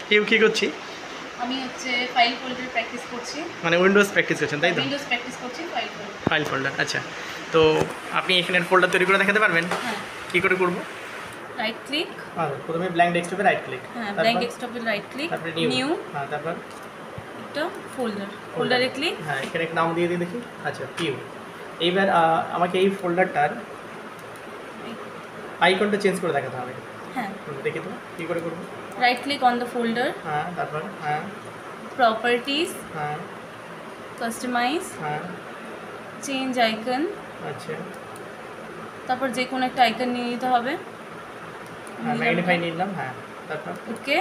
কেউ কী করছি? আমি হচ্ছে ফাইল ফোল্ডার প্র্যাকটিস করছি। মানে উইন্ডোজ প্র্যাকটিস করছেন তাই তো? উইন্ডোজ প্র্যাকটিস করছি, ফাইল ফোল্ডার। ফাইল ফোল্ডার, আচ্ছা। তো আপনি এখানে ফোল্ডার তৈরি করে দেখাতে পারবেন? হ্যাঁ। কী করে করবো? Right click. প্রথমে ব্ল্যাঙ্ক ডেস্কটপে রাইট ক্লিক। হ্যাঁ, ব্ল্যাঙ্ক ডেস্কটপে রাইট ক্লিক, তারপরে নিউ। হ্যাঁ, তারপর এটা ফোল্ডারে ক্লিক। হ্যাঁ, এখানে একটা নাম দিয়ে দিই দেখি। আচ্ছা, পিউ। এইবার আমাকে এই ফোল্ডারটার আইকনটা চেঞ্জ করে দেখাতে হবে। হ্যাঁ, দেখি তো কী করে করবো। Right click on the folder. হ্যাঁ, তারপর হ্যাঁ, প্রপার্টিজ, হ্যাঁ, কাস্টমাইজ, হ্যাঁ, চেঞ্জ আইকন। আচ্ছা। তারপর যে কোনো একটা আইকন নিয়ে নিতে হবে। হ্যাঁ, ম্যাগনিফাই নিলাম। হ্যাঁ, তারপর ওকে,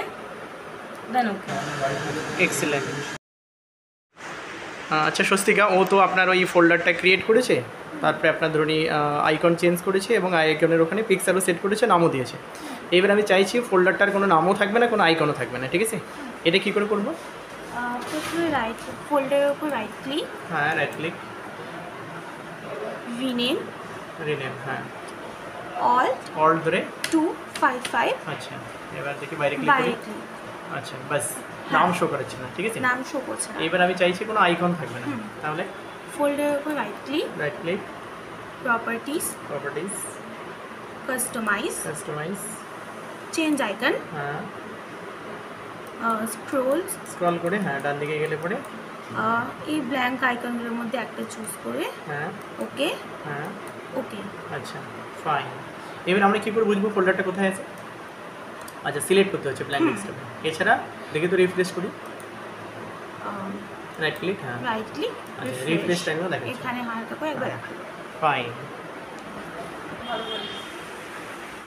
দেন ওকে। এক্সেলেন্ট। আচ্ছা স্বস্তিকা, ও তো আপনার ওই ফোল্ডারটা ক্রিয়েট করেছে, তারপরে আপনার ধরুন আইকন চেঞ্জ করেছে এবং আইকনের ওখানে পিক্সেলও সেট করেছে, নামও দিয়েছে। এইবার আমি চাইছি ফোল্ডারটার কোনো নামও থাকবে না, কোনো আইকনও থাকবে না, ঠিক আছে? এটা কী করে করবো? প্রথমে রাইট ফোল্ডারের উপর রাইট ক্লিক, হ্যাঁ, রাইট ক্লিক, রিনেম, হ্যাঁ, অল্ট ধরে 255। আচ্ছা, এবার দেখি বাইরে ক্লিক করি। বাইরে ক্লিক, আচ্ছা, বাস নাম শো করাচ্ছে না, ঠিক আছে? নাম শো করছে না। এবার আমি চাইছি কোনো আইকন থাকবে না, তাহলে ফোল্ডারের উপর right click, properties, customize, change icon, হ্যাঁ, স্ক্রল করে হ্যাঁ ডান দিকে গেলে পরে এই ব্ল্যাঙ্ক আইকনগুলোর মধ্যে একটা চুজ করে হ্যাঁ, ওকে, হ্যাঁ, ওকে। আচ্ছা, ফাইন। এবার আমরা কী করে বুঝবো ফোল্ডারটা কোথায় আছে? আচ্ছা, সিলেক্ট করতে হচ্ছে ব্ল্যাঙ্ক ডেস্কটপে। এছাড়া দেখি তো রিফ্রেশ করি, রাইট ক্লিক, হ্যাঁ, রাইট ক্লিক, আচ্ছা, রিফ্রেশ টাইমও দেখাচ্ছে। এখানে হালকা করে একবার ফাইন। ভালো বলেছি।